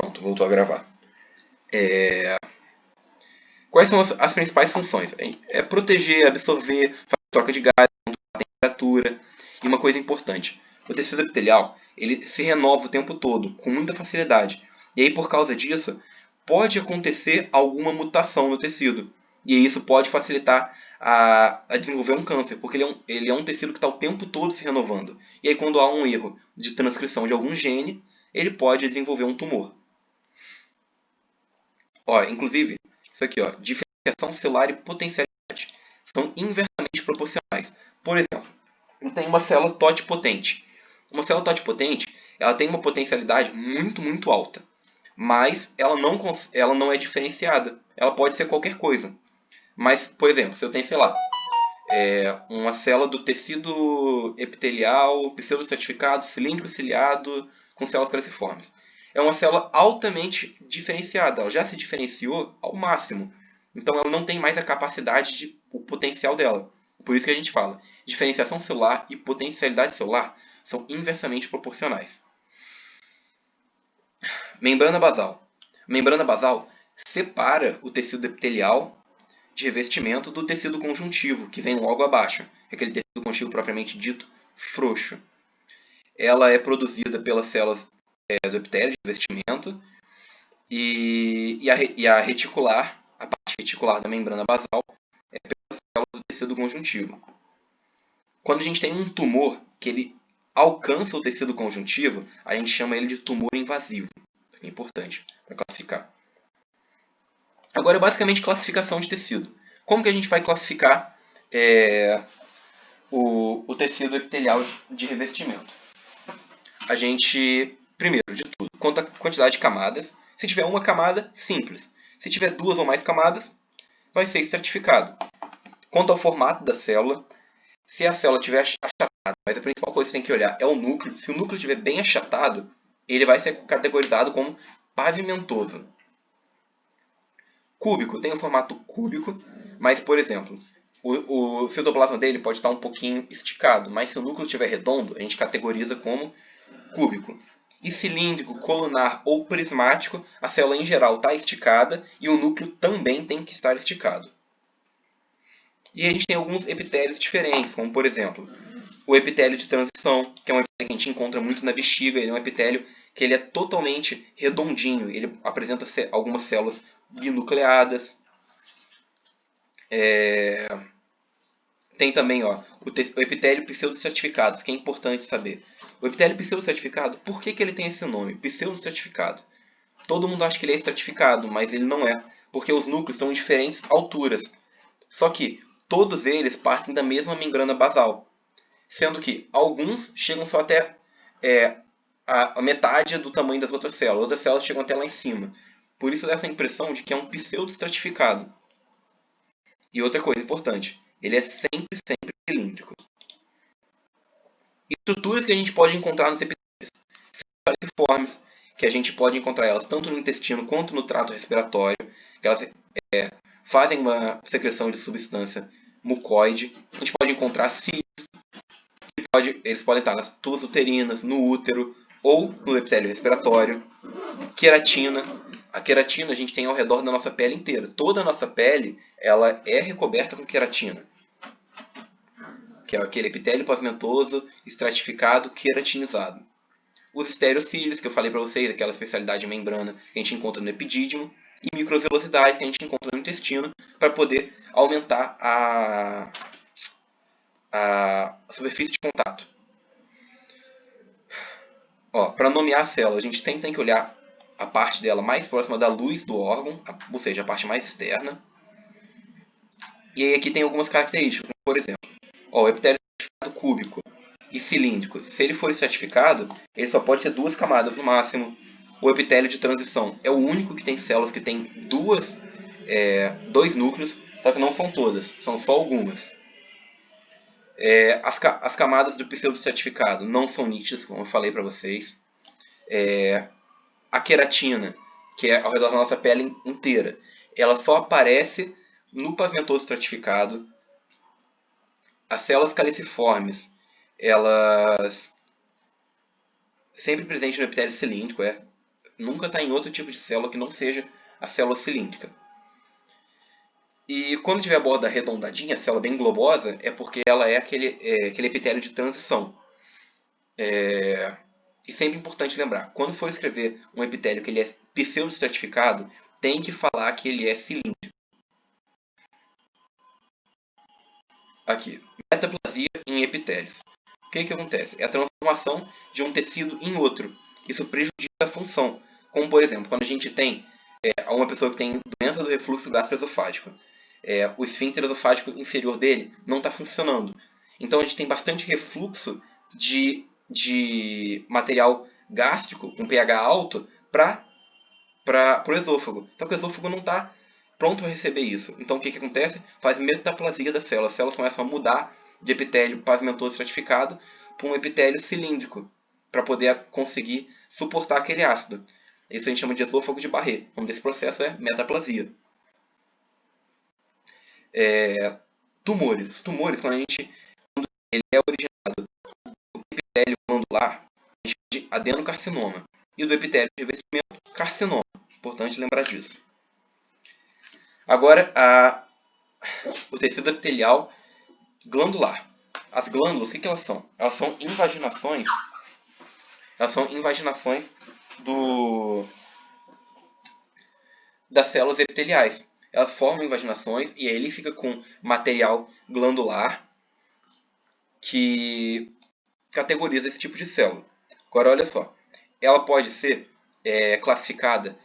Pronto, voltou a gravar. Quais são as principais funções? É proteger, absorver, fazer troca de gás, controlar a temperatura. E uma coisa importante, o tecido epitelial ele se renova o tempo todo, com muita facilidade. E aí, por causa disso, pode acontecer alguma mutação no tecido. E isso pode facilitar a desenvolver um câncer, porque ele é um tecido que está o tempo todo se renovando. E aí, quando há um erro de transcrição de algum gene, ele pode desenvolver um tumor. Ó, inclusive, isso aqui, ó, diferenciação celular e potencialidade são inversamente proporcionais. Por exemplo, eu tenho uma célula totipotente. Uma célula totipotente, ela tem uma potencialidade muito, muito alta, mas ela não é diferenciada. Ela pode ser qualquer coisa. Mas, por exemplo, se eu tenho, sei lá, uma célula do tecido epitelial, pseudostratificado, cilíndrico ciliado, com células caliciformes. É uma célula altamente diferenciada, ela já se diferenciou ao máximo. Então ela não tem mais a capacidade, o potencial dela. Por isso que a gente fala, diferenciação celular e potencialidade celular são inversamente proporcionais. Membrana basal. Membrana basal separa o tecido epitelial de revestimento do tecido conjuntivo, que vem logo abaixo. Aquele tecido conjuntivo propriamente dito, frouxo. Ela é produzida pelas células do epitélio de revestimento e a reticular, a parte reticular da membrana basal, é pelas células do tecido conjuntivo. Quando a gente tem um tumor que ele alcança o tecido conjuntivo, a gente chama ele de tumor invasivo. Isso é importante para classificar. Agora, basicamente, classificação de tecido. Como que a gente vai classificar o tecido epitelial de revestimento? A gente, primeiro de tudo, conta a quantidade de camadas. Se tiver uma camada, simples. Se tiver duas ou mais camadas, vai ser estratificado. Quanto ao formato da célula, se a célula estiver achatada, mas a principal coisa que você tem que olhar é o núcleo. Se o núcleo estiver bem achatado, ele vai ser categorizado como pavimentoso. Cúbico, tem um formato cúbico, mas, por exemplo, o citoplasma dele pode estar um pouquinho esticado, mas se o núcleo estiver redondo, a gente categoriza como cúbico. E cilíndrico, colunar ou prismático, a célula em geral está esticada e o núcleo também tem que estar esticado. E a gente tem alguns epitélios diferentes, como por exemplo, o epitélio de transição, que é um epitélio que a gente encontra muito na bexiga. Ele é um epitélio que ele é totalmente redondinho, ele apresenta algumas células binucleadas. Tem também o epitélio pseudostratificado, que é importante saber. O epitélio pseudostratificado, por que ele tem esse nome? Pseudostratificado. Todo mundo acha que ele é estratificado, mas ele não é, porque os núcleos são em diferentes alturas. Só que todos eles partem da mesma membrana basal, sendo que alguns chegam só até a metade do tamanho das outras células. Outras células chegam até lá em cima. Por isso dá essa impressão de que é um pseudostratificado. E outra coisa importante, ele é sempre cilíndrico. Estruturas que a gente pode encontrar nos epitélios caliciformes, que a gente pode encontrar elas tanto no intestino quanto no trato respiratório, que elas fazem uma secreção de substância mucoide. A gente pode encontrar cílios, eles podem estar nas tubas uterinas, no útero ou no epitélio respiratório. Queratina. A queratina a gente tem ao redor da nossa pele inteira. Toda a nossa pele ela é recoberta com queratina, que é aquele epitélio pavimentoso, estratificado, queratinizado. Os estereocílios, que eu falei para vocês, aquela especialidade de membrana que a gente encontra no epidídimo, e microvelosidades que a gente encontra no intestino, para poder aumentar a superfície de contato. Para nomear a célula, a gente sempre tem que olhar a parte dela mais próxima da luz do órgão, ou seja, a parte mais externa. E aí aqui tem algumas características, como, por exemplo, o epitélio estratificado cúbico e cilíndrico. Se ele for estratificado, ele só pode ter duas camadas no máximo. O epitélio de transição é o único que tem células que tem dois núcleos, só que não são todas, são só algumas. As camadas do pseudostratificado não são nítidas, como eu falei para vocês. A queratina, que é ao redor da nossa pele inteira, ela só aparece no pavimentoso estratificado. As células caliciformes, elas sempre presentes no epitélio cilíndrico, nunca está em outro tipo de célula que não seja a célula cilíndrica. E quando tiver a borda arredondadinha, a célula bem globosa, é porque ela é aquele epitélio de transição. E sempre importante lembrar, quando for escrever um epitélio que ele é pseudoestratificado, tem que falar que ele é cilíndrico. Aqui, metaplasia em epitélios. O que acontece? É a transformação de um tecido em outro. Isso prejudica a função. Como, por exemplo, quando a gente tem uma pessoa que tem doença do refluxo gastroesofágico. O esfíncter esofágico inferior dele não está funcionando. Então a gente tem bastante refluxo de material gástrico com pH alto para o esôfago. Só que o esôfago não está pronto para receber isso. Então o que acontece? Faz metaplasia das células. As células começam a mudar de epitélio pavimentoso estratificado para um epitélio cilíndrico, para poder conseguir suportar aquele ácido. Isso a gente chama de esôfago de Barré. O nome desse processo é metaplasia. Tumores. Os tumores, quando ele é originado do epitélio glandular, a gente chama de adenocarcinoma. E do epitélio de revestimento, carcinoma. Importante lembrar disso. Agora, o tecido epitelial glandular. As glândulas, o que elas são? Elas são invaginações. Elas são invaginações das células epiteliais. Elas formam invaginações e aí ele fica com material glandular que categoriza esse tipo de célula. Agora, olha só. Ela pode ser classificada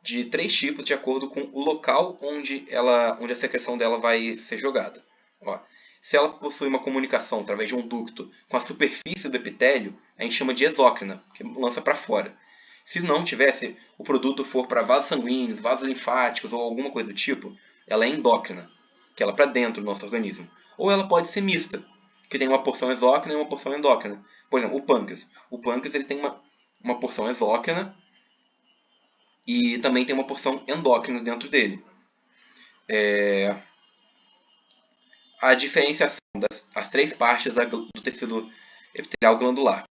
de 3 tipos de acordo com o local onde a secreção dela vai ser jogada. Ó, se ela possui uma comunicação através de um ducto com a superfície do epitélio, a gente chama de exócrina, que lança para fora. Se não tivesse, o produto for para vasos sanguíneos, vasos linfáticos ou alguma coisa do tipo, ela é endócrina, que ela é para dentro do nosso organismo. Ou ela pode ser mista, que tem uma porção exócrina e uma porção endócrina. Por exemplo, o pâncreas. O pâncreas ele tem uma porção exócrina e também tem uma porção endócrina dentro dele. A diferenciação das 3 partes do tecido epitelial glandular.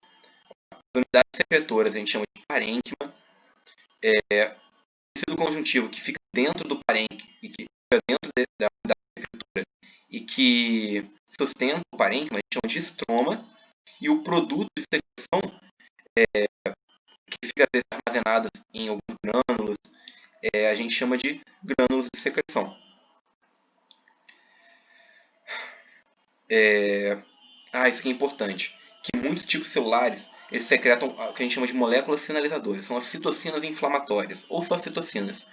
As unidades secretoras a gente chama de parênquima. O tecido conjuntivo que fica dentro do parênquima e que fica dentro da unidade secretora e que sustenta o parênquima a gente chama de estroma. E o produto de secreção que fica armazenado em alguns grânulos a gente chama de grânulos de secreção. Isso aqui é importante, que muitos tipos celulares eles secretam o que a gente chama de moléculas sinalizadoras, são as citocinas inflamatórias, ou só citocinas,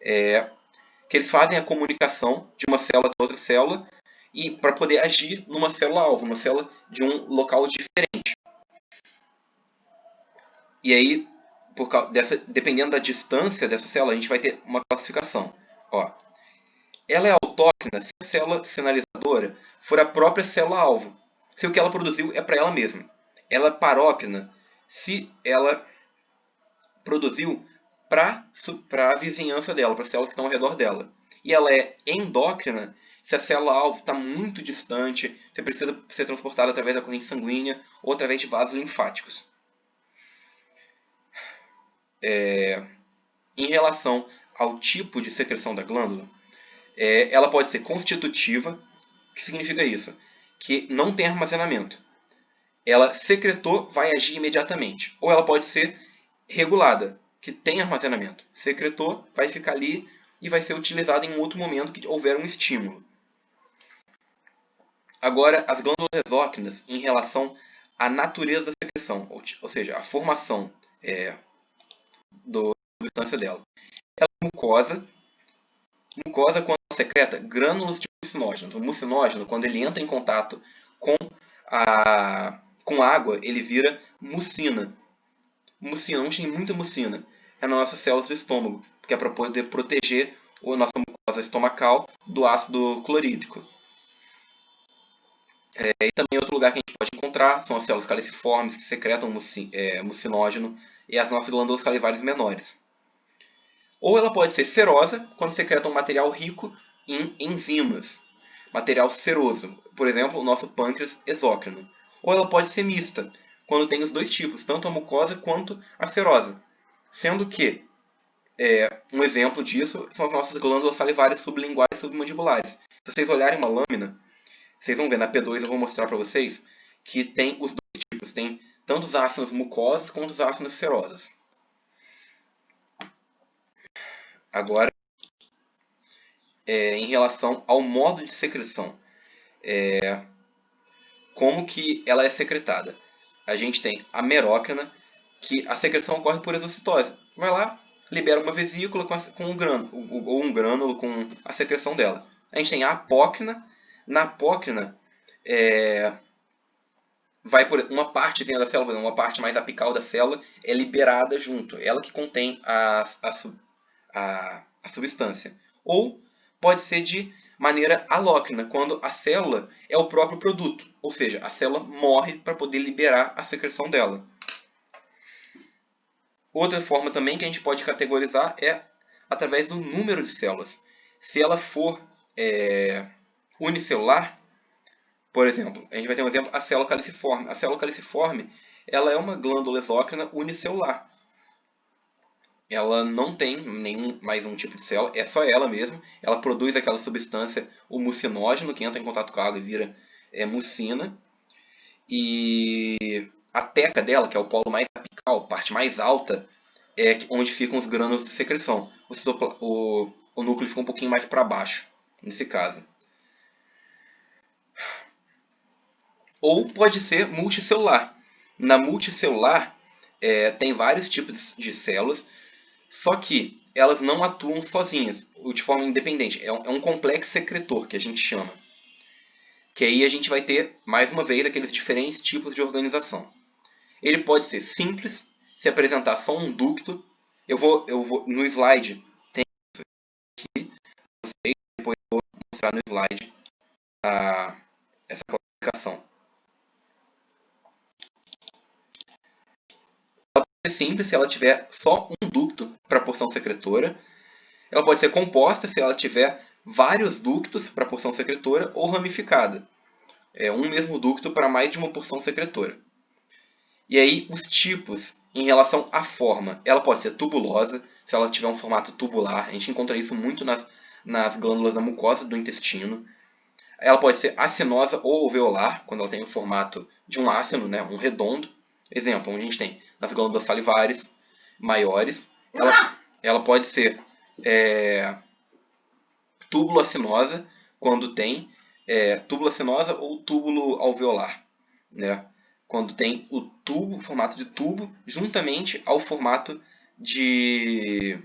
que eles fazem a comunicação de uma célula com outra célula e para poder agir numa célula-alvo, uma célula de um local diferente. E aí, dependendo da distância dessa célula, a gente vai ter uma classificação. Ela é autóctona se a célula sinalizadora for a própria célula-alvo, se o que ela produziu é para ela mesma. Ela é paróctona se ela produziu para a vizinhança dela, para as células que estão ao redor dela. E ela é endócrina se a célula-alvo está muito distante, você precisa ser transportada através da corrente sanguínea ou através de vasos linfáticos. Em relação ao tipo de secreção da glândula, ela pode ser constitutiva. O que significa isso? Que não tem armazenamento. Ela secretou, vai agir imediatamente. Ou ela pode ser regulada, que tem armazenamento. Secretou, vai ficar ali e vai ser utilizada em um outro momento que houver um estímulo. Agora, as glândulas exócrinas em relação à natureza da secreção, ou seja, a formação da substância dela. Ela é mucosa. Mucosa, quando secreta grânulos de mucinógeno. O mucinógeno, quando ele entra em contato com a água, ele vira mucina. Mucina, onde tem muita mucina? É nas nossas células do estômago, que é para poder proteger a nossa mucosa estomacal do ácido clorídrico. E também outro lugar que a gente pode encontrar são as células caliciformes, que secretam mucinógeno, e as nossas glândulas salivares menores. Ou ela pode ser serosa, quando secreta um material rico em enzimas, material seroso, por exemplo, o nosso pâncreas exócrino. Ou ela pode ser mista, quando tem os dois tipos, tanto a mucosa quanto a serosa. Sendo que um exemplo disso são as nossas glândulas salivares sublinguais e submandibulares. Se vocês olharem uma lâmina, vocês vão ver, na P2 eu vou mostrar para vocês, que tem os dois tipos. Tem tanto os ácidos mucosos quanto os ácidos serosos. Agora, em relação ao modo de secreção. Como que ela é secretada? A gente tem a meróquina, que a secreção ocorre por exocitose. Vai lá, libera uma vesícula com um grânulo, ou um grânulo com a secreção dela. A gente tem a apócrina. Na apócrina, vai por uma parte dentro da célula, uma parte mais apical da célula é liberada junto. Ela que contém a substância. Ou pode ser de maneira alócrina, quando a célula é o próprio produto. Ou seja, a célula morre para poder liberar a secreção dela. Outra forma também que a gente pode categorizar é através do número de células. Se ela for unicelular, por exemplo, a gente vai ter um exemplo, a célula caliciforme. A célula caliciforme ela é uma glândula exócrina unicelular. Ela não tem mais um tipo de célula, é só ela mesmo. Ela produz aquela substância, o mucinógeno, que entra em contato com a água e vira mucina. E a teca dela, que é o polo mais apical, a parte mais alta, é onde ficam os grânulos de secreção. O núcleo fica um pouquinho mais para baixo, nesse caso. Ou pode ser multicelular. Na multicelular, tem vários tipos de células, só que elas não atuam sozinhas, ou de forma independente. É um complexo secretor, que a gente chama. Que aí a gente vai ter, mais uma vez, aqueles diferentes tipos de organização. Ele pode ser simples, se apresentar só um ducto. Eu vou no slide, tem isso aqui, depois eu vou mostrar no slide essa classificação. Ela pode ser simples se ela tiver só um ducto para a porção secretora. Ela pode ser composta se ela tiver vários ductos para a porção secretora ou ramificada. Um mesmo ducto para mais de uma porção secretora. E aí, os tipos em relação à forma. Ela pode ser tubulosa, se ela tiver um formato tubular. A gente encontra isso muito nas glândulas da mucosa do intestino. Ela pode ser acinosa ou alveolar, quando ela tem o formato de um acino, né, um redondo. Exemplo, onde a gente tem nas glândulas salivares maiores. Ela pode ser túbulo-acinosa, quando tem túbulo-acinosa ou túbulo alveolar, né? Quando tem o tubo, formato de tubo, juntamente ao formato de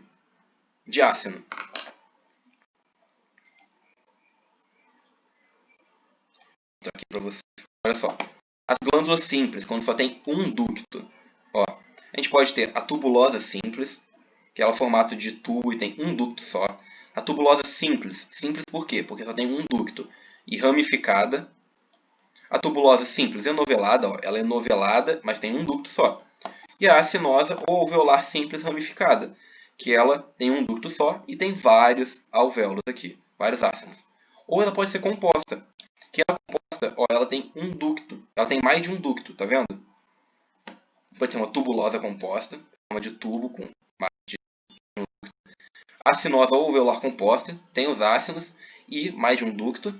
ácino. Vou mostrar aqui para vocês. Olha só. As glândulas simples, quando só tem um ducto. Ó, a gente pode ter a tubulosa simples, que é o formato de tubo e tem um ducto só. A tubulosa simples. Simples por quê? Porque só tem um ducto. E ramificada. A tubulosa simples enovelada, ó, ela é enovelada, mas tem um ducto só. E a acinosa ou alveolar simples ramificada, que ela tem um ducto só e tem vários alvéolos aqui, vários ácinos. Ou ela pode ser composta, que ela composta, ó, ela tem um ducto, ela tem mais de um ducto, tá vendo? Pode ser uma tubulosa composta, forma de tubo com mais de um ducto. Acinosa ou alveolar composta, tem os ácinos e mais de um ducto.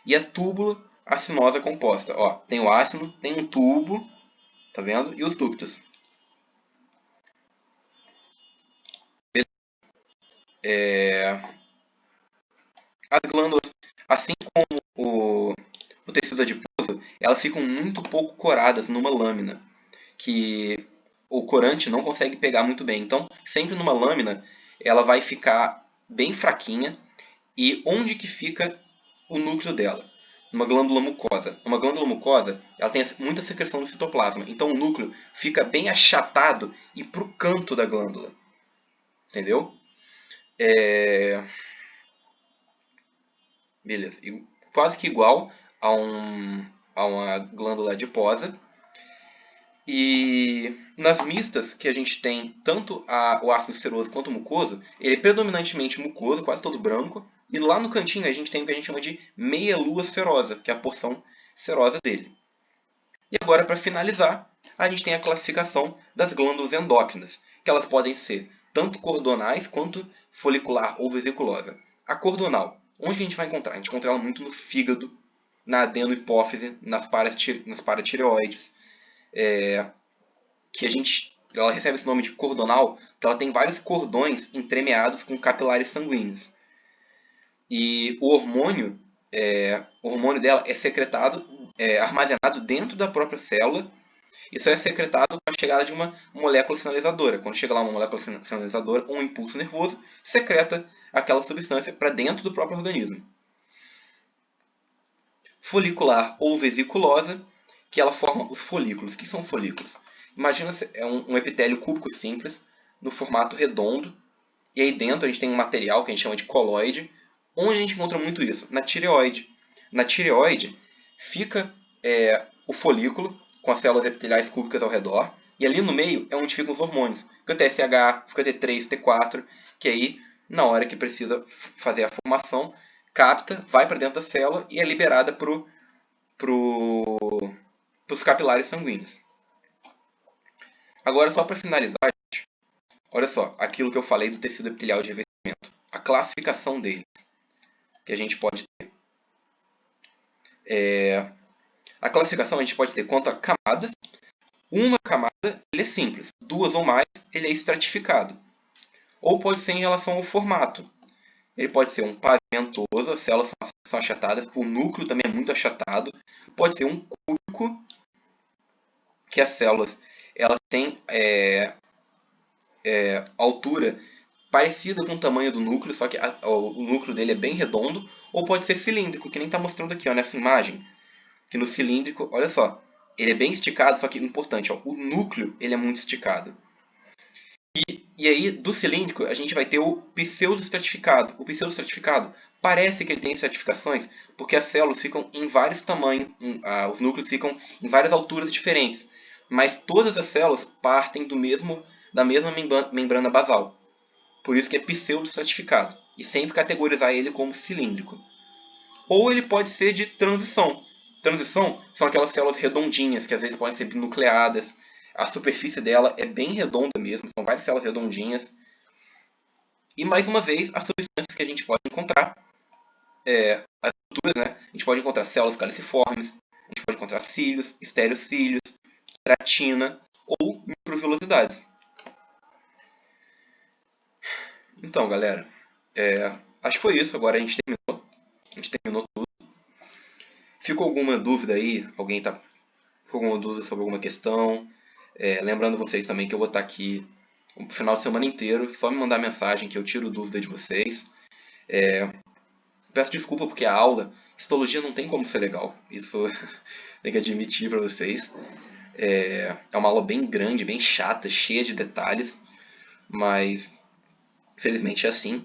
E a túbulo acinosa composta, ó, tem o ácino, tem um tubo, tá vendo? E os ductos. As glândulas, assim como o tecido adiposo, elas ficam muito pouco coradas numa lâmina, que o corante não consegue pegar muito bem. Então, sempre numa lâmina, ela vai ficar bem fraquinha. E onde que fica o núcleo dela? Numa glândula mucosa. Uma glândula mucosa, ela tem muita secreção do citoplasma. Então, o núcleo fica bem achatado e para o canto da glândula. Entendeu? Beleza. E quase que igual a uma glândula adiposa. E nas mistas, que a gente tem tanto o ácido seroso quanto o mucoso, ele é predominantemente mucoso, quase todo branco. E lá no cantinho a gente tem o que a gente chama de meia-lua serosa, que é a porção serosa dele. E agora, para finalizar, a gente tem a classificação das glândulas endócrinas, que elas podem ser tanto cordonais quanto folicular ou vesiculosa. A cordonal, onde a gente vai encontrar? A gente encontra ela muito no fígado, na adenohipófise, nas paratireoides, que ela recebe esse nome de cordonal, porque ela tem vários cordões entremeados com capilares sanguíneos. E o hormônio dela é secretado, armazenado dentro da própria célula. Isso é secretado com a chegada de uma molécula sinalizadora. Quando chega lá uma molécula sinalizadora, um impulso nervoso, secreta aquela substância para dentro do próprio organismo. Folicular ou vesiculosa, que ela forma os folículos. O que são folículos? Imagina um epitélio cúbico simples, no formato redondo, e aí dentro a gente tem um material que a gente chama de coloide. Onde a gente encontra muito isso? Na tireoide. Na tireoide fica o folículo, com as células epiteliais cúbicas ao redor, e ali no meio é onde ficam os hormônios. Fica TSH, fica T3, T4, que aí, na hora que precisa fazer a formação, capta, vai para dentro da célula e é liberada para os capilares sanguíneos. Agora, só para finalizar, olha só, aquilo que eu falei do tecido epitelial de revestimento. A classificação deles, que a gente pode ter. A classificação a gente pode ter quanto a camadas. Uma camada ele é simples, duas ou mais ele é estratificado. Ou pode ser em relação ao formato. Ele pode ser um pavimentoso, as células são achatadas, o núcleo também é muito achatado. Pode ser um cúbico, que as células elas têm altura parecida com o tamanho do núcleo, só que o núcleo dele é bem redondo. Ou pode ser cilíndrico, que nem está mostrando aqui nessa imagem. Que no cilíndrico, olha só, ele é bem esticado, só que importante, o núcleo ele é muito esticado. E aí, do cilíndrico, a gente vai ter o pseudoestratificado. O pseudoestratificado parece que ele tem estratificações porque as células ficam em vários tamanhos, os núcleos ficam em várias alturas diferentes. Mas todas as células partem da mesma membrana basal. Por isso que é pseudoestratificado. E sempre categorizar ele como cilíndrico. Ou ele pode ser de transição. Transição são aquelas células redondinhas, que às vezes podem ser binucleadas. A superfície dela é bem redonda mesmo, são várias células redondinhas. E mais uma vez, as substâncias que a gente pode encontrar, as estruturas, né? A gente pode encontrar células caliciformes, a gente pode encontrar cílios, estereocílios, queratina ou microvilosidades. Então, galera, acho que foi isso. Agora a gente terminou tudo. Ficou alguma dúvida aí? Ficou alguma dúvida sobre alguma questão? Lembrando vocês também que eu vou estar aqui o final de semana inteiro, só me mandar mensagem que eu tiro dúvida de vocês. Peço desculpa porque a aula, histologia não tem como ser legal, isso tem que admitir para vocês. É uma aula bem grande, bem chata, cheia de detalhes, mas felizmente é assim.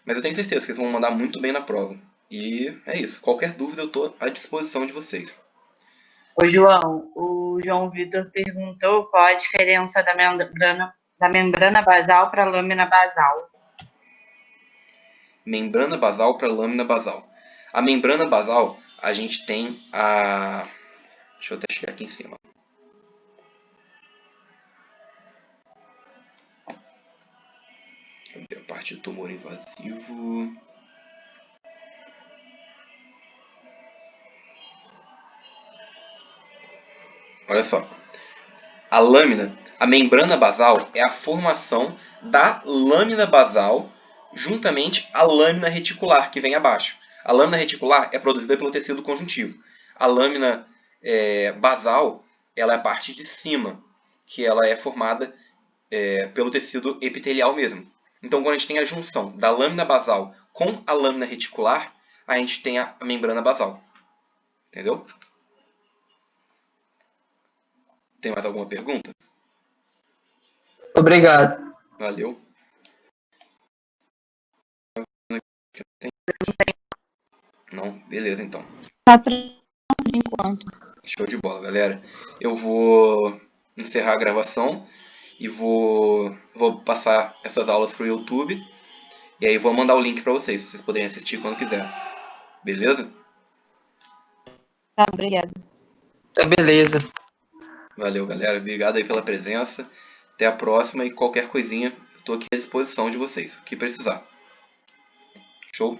Mas eu tenho certeza que eles vão mandar muito bem na prova. E é isso, qualquer dúvida eu estou à disposição de vocês. Ô, João, o João Vitor perguntou qual a diferença da membrana basal para a lâmina basal. Membrana basal para lâmina basal. A membrana basal, a gente tem a... Deixa eu até chegar aqui em cima. A parte do tumor invasivo... Olha só. A membrana basal é a formação da lâmina basal juntamente à lâmina reticular, que vem abaixo. A lâmina reticular é produzida pelo tecido conjuntivo. A lâmina basal ela é a parte de cima, que ela é formada pelo tecido epitelial mesmo. Então, quando a gente tem a junção da lâmina basal com a lâmina reticular, a gente tem a membrana basal. Entendeu? Tem mais alguma pergunta? Obrigado. Valeu. Não? Beleza, então. Tá tranquilo por enquanto. Show de bola, galera. Eu vou encerrar a gravação e vou passar essas aulas pro YouTube. E aí vou mandar o link para vocês poderem assistir quando quiser. Beleza? Tá, obrigada. Tá, beleza. Valeu, galera. Obrigado aí pela presença. Até a próxima e qualquer coisinha, estou aqui à disposição de vocês, o que precisar. Show?